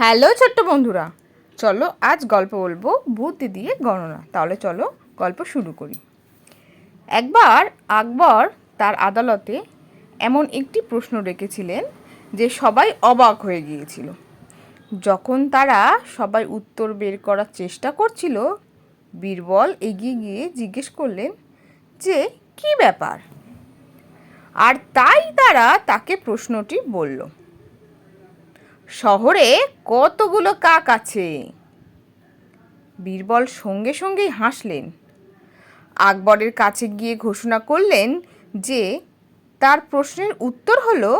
Hello ছোট্ট বন্ধুরা, চলো আজ গল্প বলবো বুদ্ধি দিয়ে গণনা। তাহলে চলো গল্প শুরু করি। একবার আকবর তার আদালতে এমন একটি প্রশ্ন রেখেছিলেন যে সবাই অবাক হয়ে গিয়েছিল। যখন তারা সবাই উত্তর বের করার চেষ্টা করছিল, বীরবল এগিয়ে গিয়ে জিজ্ঞেস করলেন যে কী ব্যাপার। আর তাই তারা তাকে প্রশ্নটি বলল, শহরে কতগুলো কাক আছে? বীরবল সঙ্গে সঙ্গেই হাসলেন। আকবরের কাছে গিয়ে ঘোষণা করলেন যে তার প্রশ্নের উত্তর হলো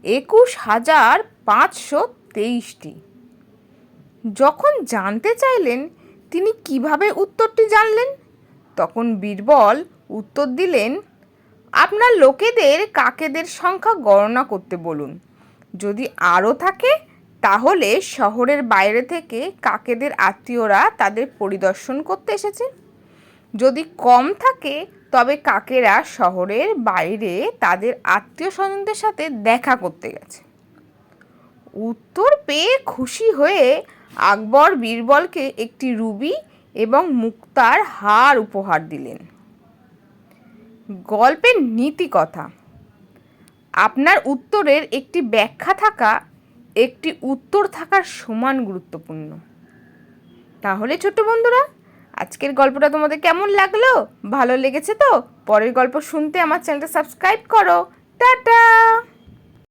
21,523টি। যখন জানতে চাইলেন তিনি কিভাবে উত্তরটি জানলেন, তখন বীরবল উত্তর দিলেন, আপনার লোকেদের কাকেদের সংখ্যা গণনা করতে বলুন। যদি আরও থাকে তাহলে শহরের বাইরে থেকে কাকেদের আত্মীয়রা তাদের পরিদর্শন করতে এসেছে। যদি কম থাকে তবে কাকেরা শহরের বাইরে তাদের আত্মীয় স্বজনদের সাথে দেখা করতে গেছে। উত্তর পেয়ে খুশি হয়ে আকবর বীরবলকে একটি রুবি এবং মুক্তার হার উপহার দিলেন। গল্পের নীতি কথা: আপনার উত্তরের একটি ব্যাখ্যা থাকা একটি উত্তর থাকার সমান গুরুত্বপূর্ণ। তাহলে ছোট্ট বন্ধুরা, আজকের গল্পটা তোমাদের কেমন লাগলো? ভালো লেগেছে তো? পরের গল্প শুনতে আমার চ্যানেলটা সাবস্ক্রাইব করো। টাটা।